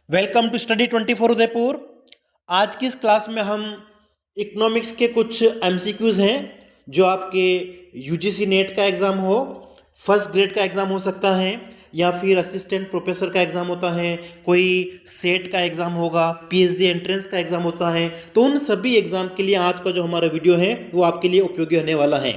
Welcome to study 24 Udaipur. आज की इस क्लास में हम इकोनॉमिक्स के कुछ एमसीक्यूज हैं जो आपके यूजीसी नेट का एग्ज़ाम हो, फर्स्ट ग्रेड का एग्ज़ाम हो सकता है या फिर असिस्टेंट प्रोफेसर का एग्ज़ाम होता है, कोई सेट का एग्ज़ाम होगा, पीएचडी एंट्रेंस का एग्ज़ाम होता है। तो उन सभी एग्ज़ाम के लिए आज का जो हमारा वीडियो है वो आपके लिए उपयोगी होने वाला है।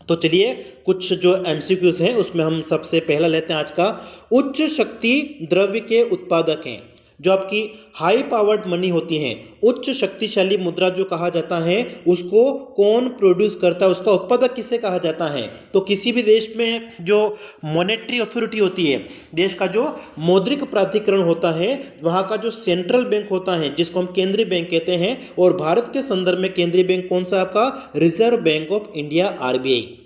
तो चलिए कुछ जो एमसीक्यूज हैं उसमें हम सबसे पहला लेते हैं आज का। उच्च शक्ति द्रव्य के उत्पादक हैं, जो आपकी हाई पावर्ड मनी होती हैं, उच्च शक्तिशाली मुद्रा जो कहा जाता है उसको कौन प्रोड्यूस करता है, उसका उत्पादक किसे कहा जाता है। तो किसी भी देश में जो मॉनेटरी अथॉरिटी होती है, देश का जो मौद्रिक प्राधिकरण होता है, वहाँ का जो सेंट्रल बैंक होता है जिसको हम केंद्रीय बैंक कहते हैं, और भारत के संदर्भ में केंद्रीय बैंक कौन सा आपका, reserve bank of India RBI.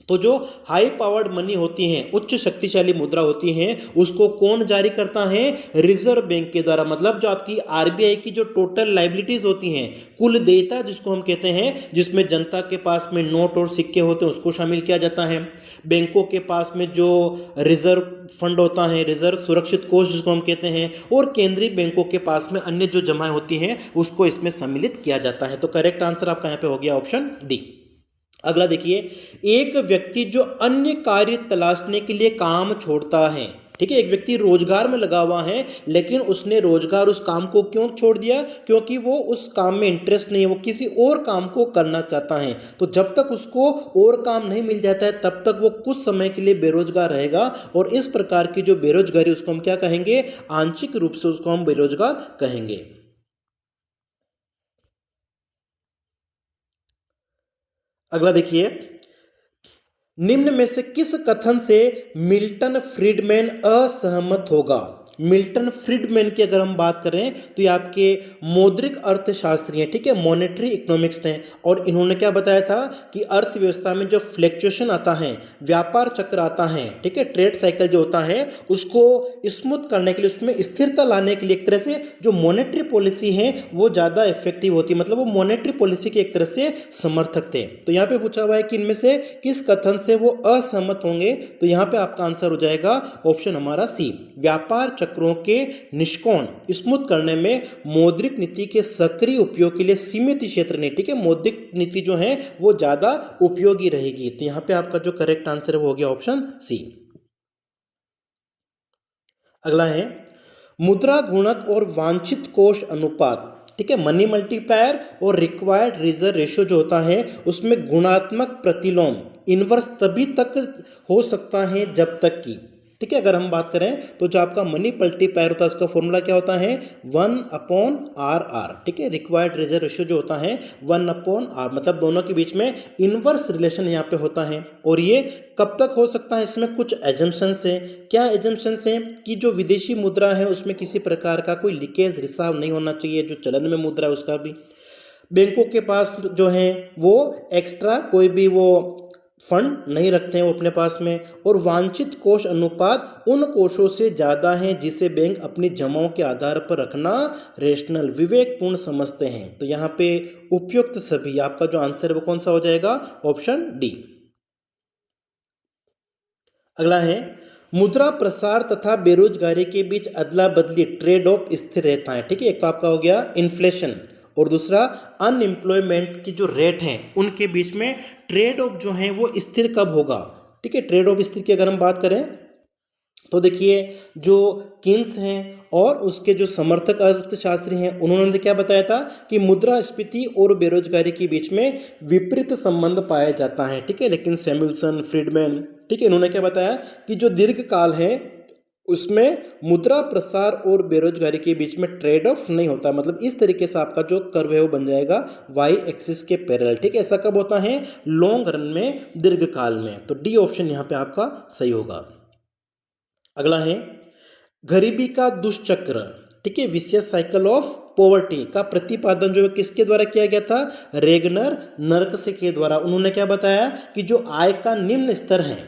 तो जो हाई पावर्ड मनी होती हैं, उच्च शक्तिशाली मुद्रा होती हैं, उसको कौन जारी करता है, रिजर्व बैंक के द्वारा। मतलब जो आपकी आरबीआई की जो टोटल लाइबिलिटीज होती हैं, कुल देयता जिसको हम कहते हैं, जिसमें जनता के पास में नोट और सिक्के होते हैं उसको शामिल किया जाता है, बैंकों के पास में जो रिजर्व फंड होता है, रिजर्व सुरक्षित कोष जिसको हम कहते हैं, और केंद्रीय बैंकों के पास में अन्य जो जमाएं होती हैं उसको इसमें सम्मिलित किया जाता है। तो करेक्ट आंसर आपका यहाँ पे हो गया ऑप्शन डी। अगला देखिए, एक व्यक्ति जो अन्य कार्य तलाशने के लिए काम छोड़ता है। ठीक है, एक व्यक्ति रोजगार में लगा हुआ है लेकिन उसने रोजगार उस काम को क्यों छोड़ दिया, क्योंकि वो उस काम में इंटरेस्ट नहीं है, वो किसी और काम को करना चाहता है। तो जब तक उसको और काम नहीं मिल जाता है तब तक वो कुछ समय के लिए बेरोजगार रहेगा, और इस प्रकार की जो बेरोजगारी उसको हम क्या कहेंगे, आंशिक रूप से उसको हम बेरोजगार कहेंगे। अगला देखिए, निम्न में से किस कथन से मिल्टन फ्रीडमैन असहमत होगा। मिल्टन फ्रीडमैन की अगर हम बात करें तो ये आपके मौद्रिक अर्थशास्त्री हैं, ठीक है, मॉनेटरी इकोनॉमिक्स हैं, और इन्होंने क्या बताया था कि अर्थव्यवस्था में जो फ्लैक्चुएशन आता है, व्यापार चक्र आता है, ठीक है, ट्रेड साइकिल जो होता है उसको स्मूथ करने के लिए, उसमें स्थिरता लाने के लिए एक तरह से जो मॉनेटरी पॉलिसी है वो ज़्यादा इफेक्टिव होती है। मतलब वो मॉनेटरी पॉलिसी के एक तरह से समर्थक थे। तो यहाँ पे पूछा हुआ है कि इनमें से किस कथन से वो असहमत होंगे, तो यहाँ पे आपका आंसर हो जाएगा ऑप्शन हमारा सी, व्यापार चक्रों के निष्कोण स्मूथ करने में मौद्रिक नीति के सक्रिय उपयोग के लिए सीमित क्षेत्र नहीं, ठीक है, मौद्रिक नीति जो है वो ज्यादा उपयोगी रहेगी। तो यहाँ पे आपका जो करेक्ट आंसर है वो हो गया ऑप्शन सी। अगला है, मुद्रा गुणक और वांछित कोष अनुपात, ठीक है, मनी मल्टीप्लायर और रिक्वायर्ड रिजर्व रेशियो जो होता है उसमें गुणात्मक प्रतिलोम इनवर्स तभी तक हो सकता है जब तक कि, ठीक है, अगर हम बात करें तो जो आपका मनी मल्टीप्लायर होता है उसका फॉर्मूला क्या होता है, 1/RR, ठीक है, रिक्वायर्ड रिजर्व रेशियो जो होता है 1/R, मतलब दोनों के बीच में इनवर्स रिलेशन यहाँ पे होता है। और ये कब तक हो सकता है, इसमें कुछ एजम्पशंस है। क्या एजम्पशंस है कि जो विदेशी मुद्रा है उसमें किसी प्रकार का कोई लीकेज रिसाव नहीं होना चाहिए, जो चलन में मुद्रा है उसका भी, बैंकों के पास जो है वो एक्स्ट्रा कोई भी वो फंड नहीं रखते हैं वो अपने पास में, और वांछित कोष अनुपात उन कोषों से ज़्यादा है जिसे बैंक अपनी जमाओं के आधार पर रखना रेशनल विवेकपूर्ण समझते हैं। तो यहाँ पे उपयुक्त सभी, आपका जो आंसर है वो कौन सा हो जाएगा, ऑप्शन डी। अगला है, मुद्रा प्रसार तथा बेरोजगारी के बीच अदला बदली ट्रेड ऑफ स्थिर रहता है, ठीक है, एक तो आपका हो गया इन्फ्लेशन, और दूसरा अनएम्प्लॉयमेंट की जो रेट है उनके बीच में ट्रेड ऑफ जो है वो स्थिर कब होगा। ठीक है, ट्रेड ऑफ स्थिर की अगर हम बात करें तो देखिए, जो किन्स हैं और उसके जो समर्थक अर्थशास्त्री हैं उन्होंने क्या बताया था कि मुद्रास्फीति और बेरोजगारी के बीच में विपरीत संबंध पाया जाता है, ठीक है, लेकिन सैमुअल्सन, फ्रीडमैन, ठीक है, इन्होंने क्या बताया कि जो दीर्घकाल है उसमें मुद्रा प्रसार और बेरोजगारी के बीच में ट्रेड ऑफ नहीं होता। मतलब इस तरीके से आपका जो कर्व है वो बन जाएगा वाई एक्सिस के पैरेलल, ठीक है, ऐसा कब होता है, लॉन्ग रन में, दीर्घकाल में। तो डी ऑप्शन यहाँ पे आपका सही होगा। अगला है, गरीबी का दुष्चक्र, ठीक है, विशियस साइकिल ऑफ पॉवर्टी का प्रतिपादन जो है किसके द्वारा किया गया था, रेगनर नर्कसे के द्वारा। उन्होंने क्या बताया कि जो आय का निम्न स्तर है,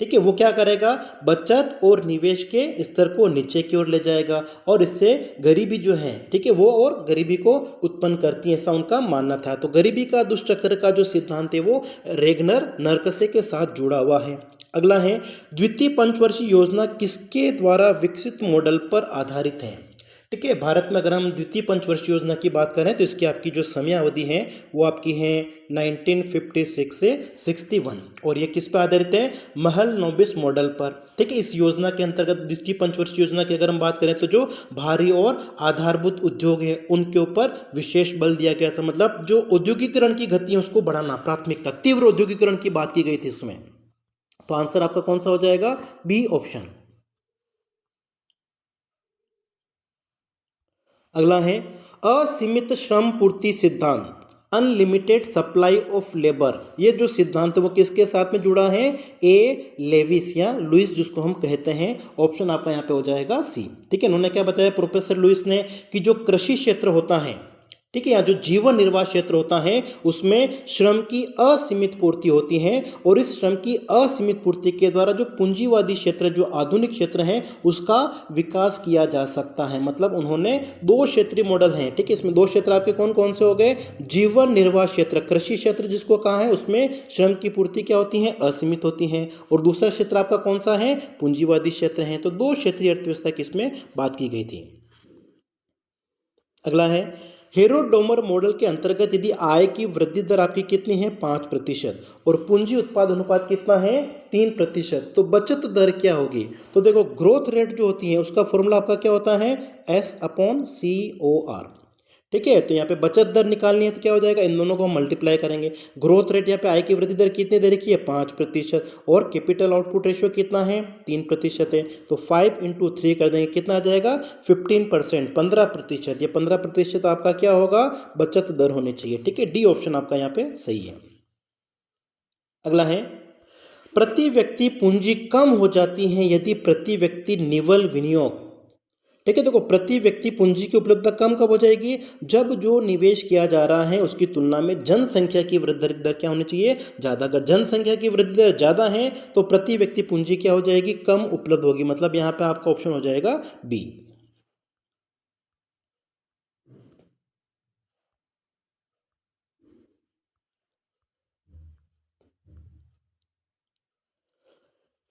ठीक है, वो क्या करेगा, बचत और निवेश के स्तर को नीचे की ओर ले जाएगा, और इससे गरीबी जो है, ठीक है, वो और गरीबी को उत्पन्न करती है, ऐसा उनका मानना था। तो गरीबी का दुष्चक्र का जो सिद्धांत है वो रेगनर नर्कसे के साथ जुड़ा हुआ है। अगला है, द्वितीय पंचवर्षीय योजना किसके द्वारा विकसित मॉडल पर आधारित है। ठीक है, भारत में अगर हम द्वितीय पंचवर्षीय योजना की बात करें तो इसकी आपकी जो समयावधि है वो आपकी है 1956 से 61, और ये किस पर आधारित है? महल नोबिस मॉडल पर। ठीक है, इस योजना के अंतर्गत द्वितीय पंचवर्षीय योजना की अगर हम बात करें तो जो भारी और आधारभूत उद्योग है उनके ऊपर विशेष बल दिया गया था, मतलब जो औद्योगिकरण की गति है उसको बढ़ाना, प्राथमिकता, तीव्र औद्योगिकरण की बात की गई थी इसमें। तो आंसर आपका कौन सा हो जाएगा? B option. अगला है असीमित श्रम पूर्ति सिद्धांत, अनलिमिटेड सप्लाई ऑफ लेबर। ये जो सिद्धांत है वो किसके साथ में जुड़ा है? ए लेविस या लुइस जिसको हम कहते हैं। ऑप्शन आपका यहाँ पे हो जाएगा सी। ठीक है, उन्होंने क्या बताया प्रोफेसर लुइस ने कि जो कृषि क्षेत्र होता है, ठीक है, या जो जीवन निर्वाह क्षेत्र होता है उसमें श्रम की असीमित पूर्ति होती है, और इस श्रम की असीमित पूर्ति के द्वारा जो पूंजीवादी क्षेत्र, जो आधुनिक क्षेत्र है, उसका विकास किया जा सकता है। मतलब उन्होंने दो क्षेत्रीय मॉडल हैं। ठीक है, इसमें दो क्षेत्र आपके कौन कौन से हो गए? जीवन निर्वाह क्षेत्र, कृषि क्षेत्र जिसको कहा है, उसमें श्रम की पूर्ति क्या होती है? असीमित होती है। और दूसरा क्षेत्र आपका कौन सा है? पूंजीवादी क्षेत्र है। तो दो क्षेत्रीय अर्थव्यवस्था की इसमें बात की गई थी। अगला है हेरोडोमर मॉडल के अंतर्गत यदि आय की वृद्धि दर आपकी कितनी है? 5%, और पूंजी उत्पाद अनुपात कितना है? 3%, तो बचत दर क्या होगी? तो देखो ग्रोथ रेट जो होती है उसका फॉर्मूला आपका क्या होता है? S/COR। ठीक है, तो यहाँ पे बचत दर निकालनी है तो क्या हो जाएगा? इन दोनों को हम मल्टीप्लाई करेंगे। ग्रोथ रेट यहाँ पे आय की वृद्धि दर कितनी दे रखी है? 5%, और कैपिटल आउटपुट रेशियो कितना है? 3% है। तो 5 × 3 कर देंगे, कितना आ जाएगा? 15%, 15%। ये 15% आपका क्या होगा? बचत दर होनी चाहिए। ठीक है, डी ऑप्शन आपका यहाँ पे सही है। अगला है प्रति व्यक्ति पूंजी कम हो जाती है यदि प्रति व्यक्ति निवल विनियोग। ठीक है, देखो प्रति व्यक्ति पूंजी की उपलब्धता कम कब हो जाएगी? जब जो निवेश किया जा रहा है उसकी तुलना में जनसंख्या की वृद्धि दर क्या होनी चाहिए? ज़्यादा। अगर जनसंख्या की वृद्धि दर ज़्यादा है तो प्रति व्यक्ति पूंजी क्या हो जाएगी? कम उपलब्ध होगी। मतलब यहाँ पे आपका ऑप्शन हो जाएगा बी।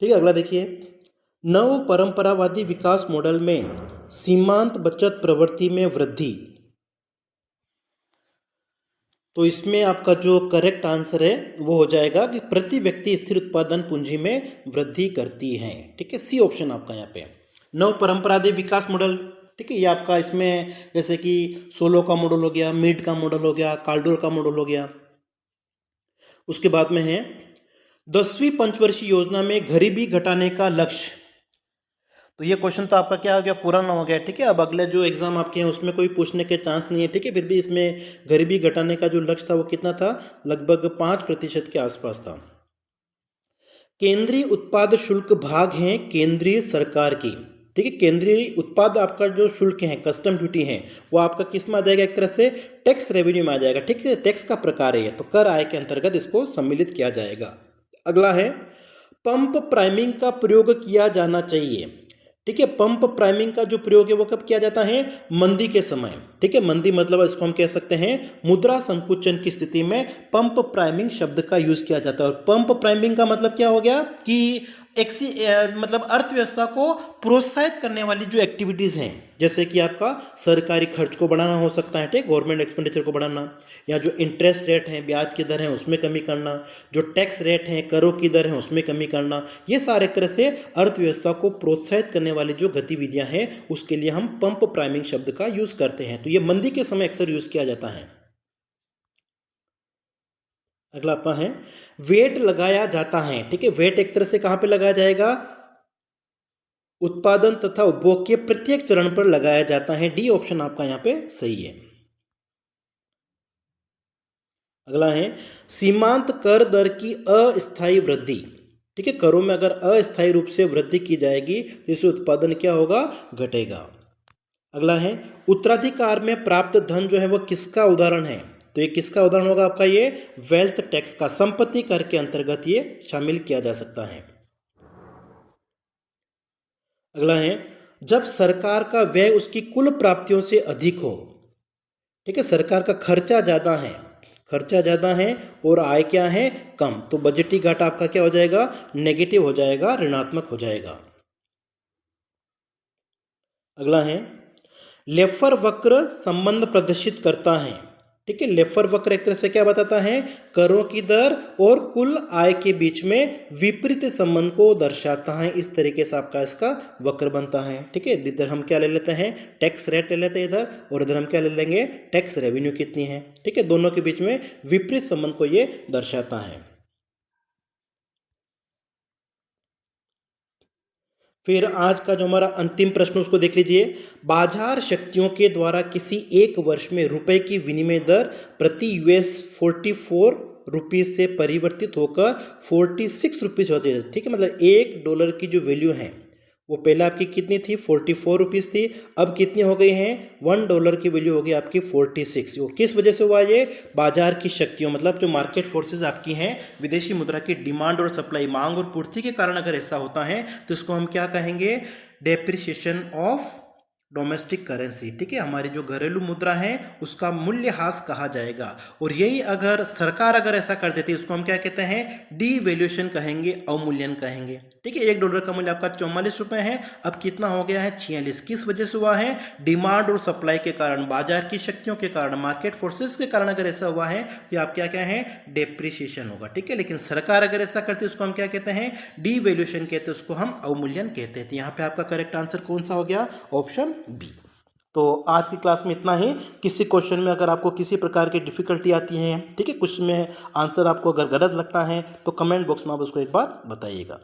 ठीक है, अगला देखिए, नव परंपरावादी विकास मॉडल में सीमांत बचत प्रवृत्ति में वृद्धि। तो इसमें आपका जो करेक्ट आंसर है वो हो जाएगा कि प्रति व्यक्ति स्थिर उत्पादन पूंजी में वृद्धि करती है। ठीक है, सी ऑप्शन आपका यहाँ पे नव परंपरावादी विकास मॉडल। ठीक है, ये आपका इसमें जैसे कि सोलो का मॉडल हो गया, मीड का मॉडल हो गया, काल्डोर का मॉडल हो गया। उसके बाद में है 10वीं पंचवर्षीय योजना में गरीबी घटाने का लक्ष्य। तो ये क्वेश्चन तो आपका क्या हो गया? पुराना हो गया। ठीक है, अब अगले जो एग्जाम आपके हैं उसमें कोई पूछने के चांस नहीं है। ठीक है, फिर भी इसमें गरीबी घटाने का जो लक्ष्य था वो कितना था? लगभग 5% के आसपास था। केंद्रीय उत्पाद शुल्क भाग है केंद्रीय सरकार की। ठीक है, केंद्रीय उत्पाद आपका जो शुल्क है, कस्टम ड्यूटी है, वो आपका किस में आ जाएगा? एक तरह से टैक्स रेवेन्यू में आ जाएगा। ठीक है, टैक्स का प्रकार है ये, तो कर आय के अंतर्गत इसको सम्मिलित किया जाएगा। अगला है पंप प्राइमिंग का प्रयोग किया जाना चाहिए। ठीक है, पंप प्राइमिंग का जो प्रयोग है वो कब किया जाता है? मंदी के समय। ठीक है, मंदी मतलब इसको हम कह सकते हैं मुद्रा संकुचन की स्थिति में पंप प्राइमिंग शब्द का यूज किया जाता है। और पंप प्राइमिंग का मतलब क्या हो गया कि मतलब अर्थव्यवस्था को प्रोत्साहित करने वाली जो एक्टिविटीज हैं, जैसे कि आपका सरकारी खर्च को बढ़ाना हो सकता है, ठीक, गवर्नमेंट एक्सपेंडिचर को बढ़ाना, या जो इंटरेस्ट रेट है, ब्याज की दर है, उसमें कमी करना, जो टैक्स रेट है, करों की दर है, उसमें कमी करना। ये सारे तरह से अर्थव्यवस्था को प्रोत्साहित करने वाली जो गतिविधियां हैं उसके लिए हम पंप प्राइमिंग शब्द का यूज करते हैं। तो ये मंदी के समय अक्सर यूज किया जाता है। अगला आपका है वेट लगाया जाता है। ठीक है, वेट एक तरह से कहां पे लगाया जाएगा? उत्पादन तथा उपभोग के प्रत्येक चरण पर लगाया जाता है। डी ऑप्शन आपका यहां पे सही है। अगला है सीमांत कर दर की अस्थायी वृद्धि। ठीक है, करों में अगर अस्थायी रूप से वृद्धि की जाएगी तो इससे उत्पादन क्या होगा? घटेगा। अगला है उत्तराधिकार में प्राप्त धन जो है वो किसका उदाहरण है? तो ये किसका उदाहरण होगा आपका? ये वेल्थ टैक्स का, संपत्ति कर के अंतर्गत ये शामिल किया जा सकता है। अगला है जब सरकार का व्यय उसकी कुल प्राप्तियों से अधिक हो। ठीक है, सरकार का खर्चा ज़्यादा है, खर्चा ज़्यादा है और आय क्या है? कम, तो बजटीय घाटा आपका क्या हो जाएगा? नेगेटिव हो जाएगा, ऋणात्मक हो जाएगा। अगला है लेफर वक्र संबंध प्रदर्शित करता है। ठीक है, लेफर वक्र एक तरह से क्या बताता है, करों की दर और कुल आय के बीच में विपरीत संबंध को दर्शाता है। इस तरीके से आपका इसका वक्र बनता है। ठीक है, इधर हम क्या ले लेते हैं, टैक्स रेट ले लेते हैं इधर, और इधर हम क्या ले लेंगे, टैक्स रेवेन्यू कितनी है। ठीक है, दोनों के बीच में विपरीत संबंध को ये दर्शाता है। फिर आज का जो हमारा अंतिम प्रश्न उसको देख लीजिए। बाजार शक्तियों के द्वारा किसी एक वर्ष में रुपए की विनिमय दर प्रति यूएस 44 रुपीज़ से परिवर्तित होकर 46 रुपीज़ होती है। ठीक है, मतलब $1 की जो वैल्यू है वो पहले आपकी कितनी थी, 44 रुपीज़ थी, अब कितनी हो गई हैं, $1 की वैल्यू होगी आपकी 46। वो किस वजह से हुआ, ये बाजार की शक्तियों मतलब जो मार्केट फोर्सेस आपकी हैं, विदेशी मुद्रा की डिमांड और सप्लाई, मांग और पूर्ति के कारण अगर ऐसा होता है तो इसको हम क्या कहेंगे, डेप्रिसिएशन ऑफ डोमेस्टिक करेंसी। ठीक है, हमारी जो घरेलू मुद्रा है उसका मूल्यह्रास कहा जाएगा। और यही अगर सरकार अगर ऐसा कर देती है उसको हम क्या कहते हैं, डीवैल्यूएशन कहेंगे, अवमूल्यन कहेंगे। ठीक है, $1 का मूल्य आपका 44 रुपये है, अब कितना हो गया है, 46। किस वजह से हुआ है, डिमांड और सप्लाई के कारण, बाजार की शक्तियों के कारण, मार्केट फोर्सेस के कारण अगर ऐसा हुआ है तो आप क्या क्या है, डेप्रिसिएशन होगा। ठीक है, लेकिन सरकार अगर ऐसा करती है उसको हम क्या कहते हैं, डीवैल्यूएशन कहते हैं, उसको हम अवमूल्यन कहते हैं। तो यहाँ पे आपका करेक्ट आंसर कौन सा हो गया, ऑप्शन बी। तो आज की क्लास में इतना ही। किसी क्वेश्चन में अगर आपको किसी प्रकार की डिफिकल्टी आती है, ठीक है, कुछ में आंसर आपको अगर गलत लगता है तो कमेंट बॉक्स में आप उसको एक बार बताइएगा।